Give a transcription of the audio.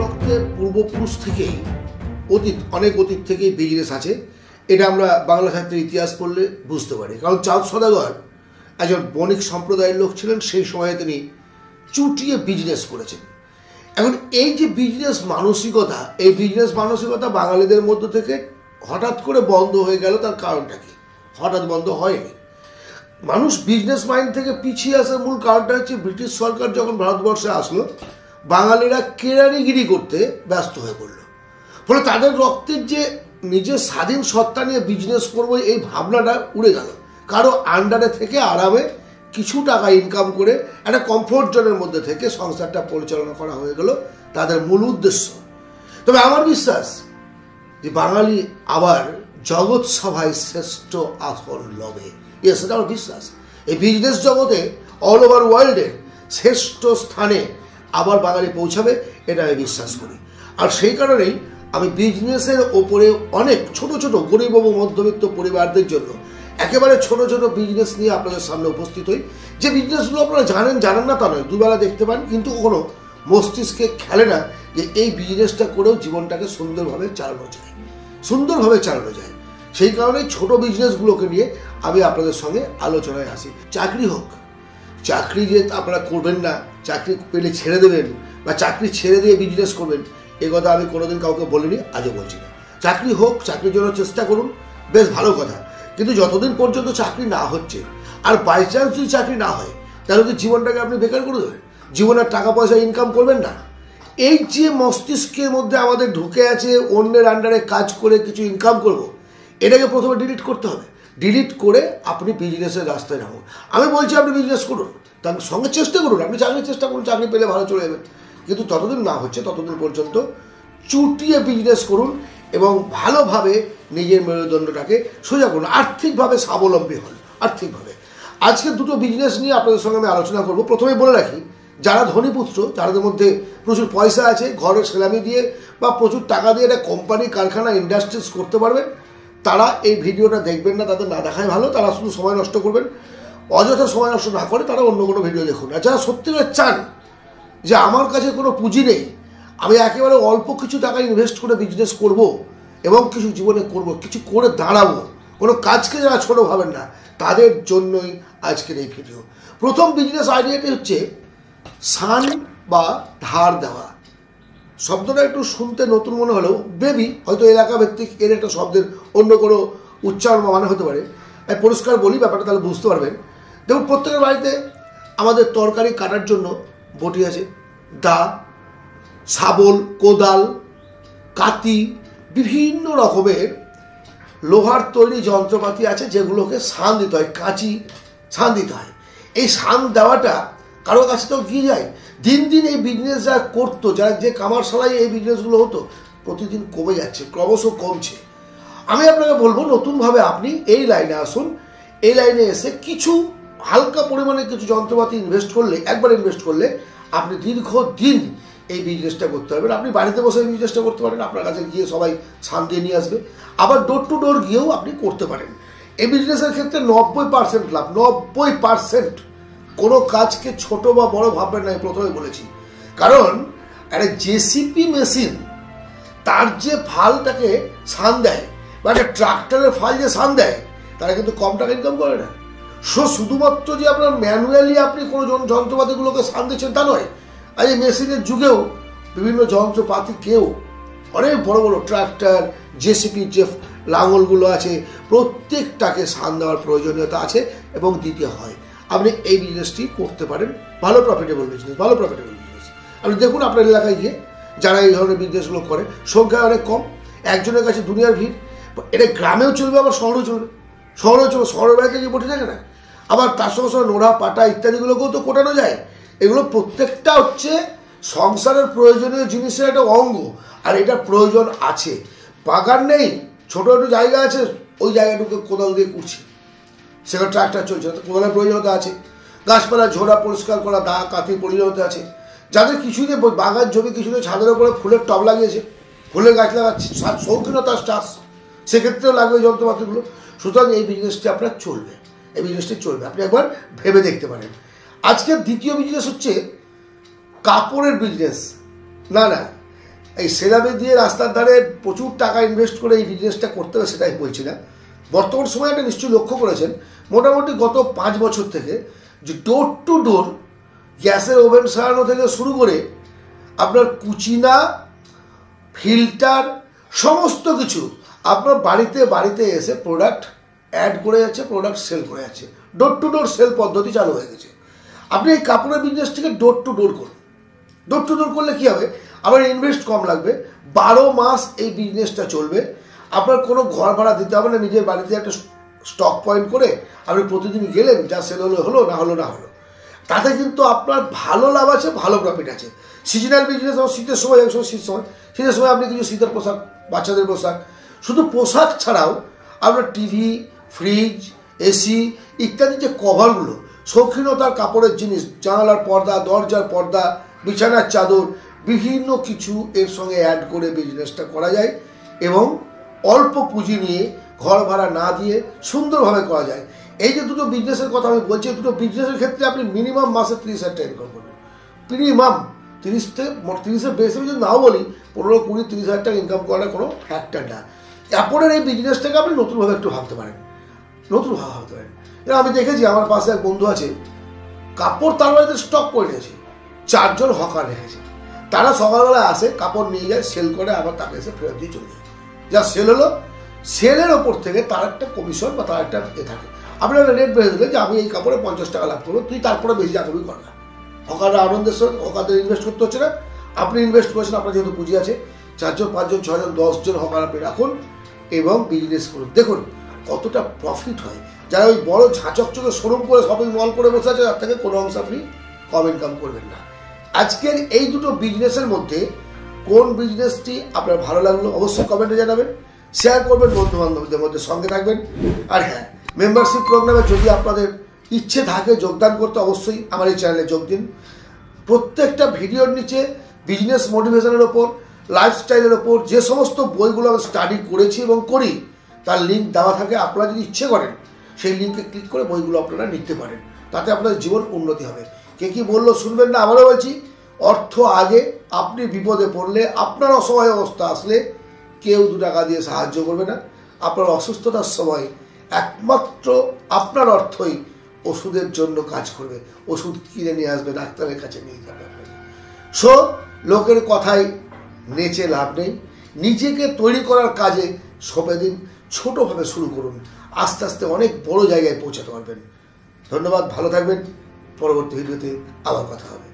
রক্তে পূর্বপুরুষ থেকেই অনেক অতীত থেকেই বিজনেস আছে। এটা আমরা বাংলা সাহিত্যের ইতিহাস পড়লে বুঝতে পারি। কারণ চাঁদ সওদাগর একজন বণিক সম্প্রদায়ের লোক ছিলেন, সেই সময়ে তিনি চুটিয়ে বিজনেস করেছেন। এখন এই যে বিজনেস মানসিকতা, এই বিজনেস মানসিকতা বাঙালিদের মধ্য থেকে হঠাৎ করে বন্ধ হয়ে গেল। তার কারণটা কি? হঠাৎ বন্ধ হয়নি। মানুষ বিজনেস মাইন্ড থেকে পিছিয়ে আসার মূল কারণটা হচ্ছে ব্রিটিশ সরকার যখন ভারতবর্ষে আসলো, বাঙালিরা কেরানিগিরি করতে ব্যস্ত হয়ে পড়লো। ফলে তাদের রক্তের যে নিজের স্বাধীন সত্তা নিয়ে বিজনেস করবো এই ভাবনাটা উড়ে গেল। কারো আন্ডারে থেকে আরামে কিছু টাকা ইনকাম করে একটা কমফোর্ট জোনের মধ্যে থেকে সংসারটা পরিচালনা করা হয়ে গেল তাদের মূল উদ্দেশ্য। তবে আমার বিশ্বাস যে বাঙালি আবার জগৎ সভায় শ্রেষ্ঠ আসন লবে, সেটা আমার বিশ্বাস। এই বিজনেস জগতে অল ওভার ওয়ার্ল্ডের শ্রেষ্ঠ স্থানে আবার বাঙালি পৌঁছাবে, এটা আমি বিশ্বাস করি। আর সেই কারণেই আমি বিজনেসের ওপরে অনেক ছোট ছোট গরিব ও মধ্যবিত্ত পরিবারদের জন্য একেবারে ছোট ছোট বিজনেস নিয়ে আপনাদের সামনে উপস্থিত হই। যে বিজনেসগুলো আপনারা জানেন না তা নয়, দুবেলা দেখতে পান, কিন্তু কখনো মস্তিষ্কে খেলে না যে এই বিজনেসটা করেও জীবনটাকে সুন্দরভাবে চালানো যায়। সেই কারণে ছোট বিজনেসগুলোকে নিয়ে আমি আপনাদের সঙ্গে আলোচনায় আসি। চাকরি হোক, চাকরি যে আপনারা করবেন না, চাকরি পেলে ছেড়ে দেবেন বা চাকরি ছেড়ে দিয়ে বিজনেস করবেন, এ কথা আমি কোনোদিন কাউকে বলিনি, আজও বলছি না। চাকরি হোক, চাকরির জন্য চেষ্টা করুন, বেশ ভালো কথা। কিন্তু যতদিন পর্যন্ত চাকরি না হচ্ছে, আর বাই চান্স যদি চাকরি না হয়, তাহলে কি জীবনটাকে আপনি বেকার করে দেবেন? জীবনের টাকা পয়সা ইনকাম করবেন না। এই যে মস্তিষ্কের মধ্যে আমাদের ঢুকে আছে অন্যের আন্ডারে কাজ করে কিছু ইনকাম করব, এটাকে প্রথমে ডিলিট করতে হবে। ডিলিট করে আপনি বিজনেসের রাস্তায় নামুন। আমি বলছি আপনি বিজনেস করুন, তার সঙ্গে চেষ্টা করুন, আপনি চাকরির চেষ্টা করুন, চাকরি পেলে ভালো চলে যাবেন। কিন্তু ততদিন না হচ্ছে ততদিন পর্যন্ত চুটিয়ে বিজনেস করুন এবং ভালোভাবে নিজের মেরুদণ্ডটাকে সোজা করুন, আর্থিকভাবে স্বাবলম্বী হন। আর্থিকভাবে আজকে দুটো বিজনেস নিয়ে আপনাদের সঙ্গে আমি আলোচনা করব। প্রথমে বলে রাখি, যারা ধনীপুত্র, যাদের মধ্যে প্রচুর পয়সা আছে, ঘরের সেলামি দিয়ে বা প্রচুর টাকা দিয়ে একটা কোম্পানি, কারখানা, ইন্ডাস্ট্রিজ করতে পারবেন, তারা এই ভিডিওটা দেখবেন না, তাদের না দেখাই ভালো। তারা শুধু সময় নষ্ট করবেন, অযথা সময় নষ্ট না করে তারা অন্য কোনো ভিডিও দেখুন। আর যারা সত্যিকার চান যে আমার কাছে কোনো পুঁজি নেই, আমি একেবারে অল্প কিছু টাকা ইনভেস্ট করে বিজনেস করব এবং কিছু জীবনে করব, কিছু করে দাঁড়াবো, কোনো কাজকে যারা ছোটো ভাবেন না, তাদের জন্যই আজকের এই ভিডিও। প্রথম বিজনেস আইডিয়াটি হচ্ছে সান বা ধার দেওয়া। শব্দটা একটু শুনতে নতুন মনে হলেও বেবি হয়তো এলাকা ভিত্তিক এর একটা শব্দের অন্য কোনো উচ্চারণ মানে হতে পারে। পরিষ্কার বলি ব্যাপারটা, তাহলে বুঝতে পারবেন। দেখুন, প্রত্যেকের বাড়িতে আমাদের তরকারি কাটার জন্য বটি আছে, দা, শাবল, কোদাল, কাতি, বিভিন্ন রকমের লোহার তৈরি যন্ত্রপাতি আছে যেগুলোকে সান দিতে হয়, কাঁচি, সান দিতে হয়। এই সান দেওয়াটা কারো কাছে তো গিয়ে যায়। দিন দিন এই বিজনেস যারা করতো, যারা যে কামারশালায় এই বিজনেসগুলো হতো, প্রতিদিন কমে যাচ্ছে, ক্রমশ কমছে। আমি আপনাকে বলবো নতুনভাবে আপনি এই লাইনে আসুন। এই লাইনে এসে কিছু হালকা পরিমাণে কিছু যন্ত্রপাতি একবার ইনভেস্ট করলে আপনি দীর্ঘদিন এই বিজনেসটা করতে পারবেন। আপনি বাড়িতে বসে এই বিজনেসটা করতে পারেন, আপনার কাছে গিয়ে সবাই সান দিয়ে নিয়ে আসবে। আবার ডোর টু ডোর গিয়েও আপনি করতে পারেন। এই বিজনেসের ক্ষেত্রে 90% লাভ, 90%। কোনো কাজকে ছোট বা বড় ভাববেন না, প্রথমে বলেছি। কারণ একটা জেসিপি মেশিন তার যে ফালটাকে সান দেয়, বা একটা ট্রাক্টরের ফাল যে সান দেয়, তারা কিন্তু কম টাকা ইনকাম করে না। শুধুমাত্র যে আপনার ম্যানুয়ালি আপনি কোনো যন্ত্রপাতিগুলোকে সান দিচ্ছেন তা নয়। আর এই মেশিনের যুগেও বিভিন্ন যন্ত্রপাতিকেও অনেক বড় বড় ট্রাক্টর, জেসিপি যে লাঙলগুলো আছে, প্রত্যেকটাকে সান দেওয়ার প্রয়োজনীয়তা আছে এবং দিতে হয়। আপনি এই বিজনেসটি করতে পারেন, ভালো প্রফিটেবল বিজনেস। আপনি দেখুন আপনার এলাকায় গিয়ে যারা এই ধরনের বিজনেসগুলো করে সংখ্যা অনেক কম, একজনের কাছে দুনিয়ার ভিড়। এটা গ্রামেও চলবে, আবার শহরেও চলবে। শহরের বাড়িতে গিয়ে বসে থাকে না, আবার তার সঙ্গে সঙ্গে নোড়া, পাটা ইত্যাদিগুলোকেও তো কোটানো যায়। এগুলো প্রত্যেকটা হচ্ছে সংসারের প্রয়োজনীয় জিনিসের একটা অঙ্গ, আর এটার প্রয়োজন আছে। বাগান নেই, ছোটো একটু জায়গা আছে, ওই জায়গাটুকু কোদাল দিয়ে কুড়ছে, সেখানে ট্রাক্টর চলছে, কোদালের প্রয়োজনীয়তা আছে। গাছপালা ঝোড়া পরিষ্কার করা, দা, কাঠির প্রয়োজনীয়তা আছে। যাদের কিছুতে বাগান জমি, কিছুতে ছাদের ওপরে ফুলের টব লাগিয়েছে, ফুলের গাছ লাগাচ্ছে, শৌখিনতার চাষ, সেক্ষেত্রেও লাগবে যন্ত্রপাতিগুলো। সুতরাং এই বিজনেসটি আপনার চলবে, আপনি একবার ভেবে দেখতে পারেন। আজকের দ্বিতীয় বিজনেস হচ্ছে কাপড়ের বিজনেস। না, এই সেলামি দিয়ে রাস্তার ধারে প্রচুর টাকা ইনভেস্ট করে এই বিজনেসটা করতে হবে সেটাই বলছি না। বর্তমান সময়ে একটা নিশ্চয়ই লক্ষ্য করেছেন, মোটামুটি গত 5 বছর থেকে যে ডোর টু ডোর গ্যাসের ওভেন সারানো থেকে শুরু করে আপনার কুচিনা, ফিল্টার, সমস্ত কিছু আপনার বাড়িতে বাড়িতে এসে প্রোডাক্ট অ্যাড করে যাচ্ছে, প্রোডাক্ট সেল করে যাচ্ছে। ডোর টু ডোর সেল পদ্ধতি চালু হয়ে গেছে। আপনি এই কাপড়ের বিজনেসটিকে ডোর টু ডোর করুন। ডোর টু ডোর করলে কী হবে, আমার ইনভেস্ট কম লাগবে, 12 মাস এই বিজনেসটা চলবে। আপনার কোনো ঘর ভাড়া দিতে হবে না, নিজের বাড়িতে একটা স্টক পয়েন্ট করে আপনি প্রতিদিন গেলেন, যা সেল হলো হলো, না হলো না হলো। তাতে কিন্তু আপনার ভালো লাভ আছে, ভালো প্রফিট আছে। সিজনাল বিজনেস, আমার শীতের সময় একসময় শীত সময়, শীতের সময় আপনি কিছু শীতের পোশাক, বাচ্চাদের পোশাক, শুধু পোশাক ছাড়াও আপনার টিভি, ফ্রিজ, এসি ইত্যাদি যে কভারগুলো, শৌখিনতার কাপড়ের জিনিস, জানালার পর্দা, দরজার পর্দা, বিছানার চাদর, বিভিন্ন কিছু এর সঙ্গে অ্যাড করে বিজনেসটা করা যায় এবং অল্প পুঁজি নিয়ে ঘর ভাড়া না দিয়ে সুন্দরভাবে করা যায়। এই যে দুটো বিজনেসের কথা আমি বলছি, দুটো বিজনেসের ক্ষেত্রে আপনি মিনিমাম মাসে 30,000 টাকা ইনকাম করবেন। মিনিমাম 30-এর বেশি যদি নাও বলি, 15-20-30,000 টাকা ইনকাম করাটা কোনো ফ্যাক্টর না। কাপড়ের এই বিজনেসটাকে আপনি নতুনভাবে একটু ভাবতে পারেন, নতুনভাবে ভাবতে পারেন। আমি দেখেছি আমার পাশে এক বন্ধু আছে, কাপড় তার বাড়িতে স্টক করে নিয়েছে, 4 জন হকার রেখেছে। তারা সকালবেলা আসে, কাপড় নিয়ে যায়, সেল করে, আবার তাকে এসে ফেরত দিয়ে চলে যায়। যা সেল হলো, সেলের ওপর থেকে তার একটা কমিশন বা তার একটা থাকে। আপনারা রেট বেড়ে দিলেন যে আমি এই কাপড়ে 50 টাকা লাভ করবো, তুই তারপরে বেশি যা করবি কর না। হকাররা আনন্দের সঙ্গে, হকারদের ইনভেস্ট করতে হচ্ছে না, আপনি ইনভেস্ট করেছেন, আপনার যেহেতু পুঁজি আছে, 4 জন, 5 জন, 6 জন, 10 জন হকার আপনি রাখুন এবং বিজনেস করুন। দেখুন কতটা প্রফিট হয়। যারা ওই বড় ঝাঁচকচকে শোরুম করে শপিং মল করে বসে আছে, তার থেকে কোনো অংশ আপনি কম ইনকাম করবেন না। আজকের এই দুটো বিজনেসের মধ্যে কোন বিজনেসটি আপনার ভালো লাগলো অবশ্যই কমেন্টে জানাবেন, শেয়ার করবেন বন্ধু বান্ধবদের মধ্যে, সঙ্গে থাকবেন। আর হ্যাঁ, মেম্বারশিপ প্রোগ্রামে যদি আপনাদের ইচ্ছে থাকে যোগদান করতে, অবশ্যই আমার এই চ্যানেলে যোগ দিন। প্রত্যেকটা ভিডিওর নিচে বিজনেস মোটিভেশনের ওপর, লাইফস্টাইলের ওপর যে সমস্ত বইগুলো আমি স্টাডি করেছি এবং করি তার লিঙ্ক দেওয়া থাকে। আপনারা যদি ইচ্ছে করেন সেই লিঙ্কে ক্লিক করে বইগুলো আপনারা নিতে পারেন, তাতে আপনাদের জীবন উন্নতি হবে। কে কি বললো শুনবেন না, আবারও বলছি, অর্থ আগে। আপনি বিপদে পড়লে, আপনার অসহায় অবস্থা আসলে কেউ 2 টাকা দিয়ে সাহায্য করবে না। আপনার অসুস্থতার সময় একমাত্র আপনার অর্থই ওষুধের জন্য কাজ করবে। ওষুধ কিনে নিয়ে আসবে, ডাক্তারের কাছে নিয়ে যাবে আপনাকে। সো লোকের কথায় নেচে লাভ নেই, নিজেকে তৈরি করার কাজে সঁপে দিন। ছোটোভাবে শুরু করুন, আস্তে আস্তে অনেক বড় জায়গায় পৌঁছাতে পারবেন। ধন্যবাদ, ভালো থাকবেন। পরবর্তী ভিডিওতে আবার কথা হবে।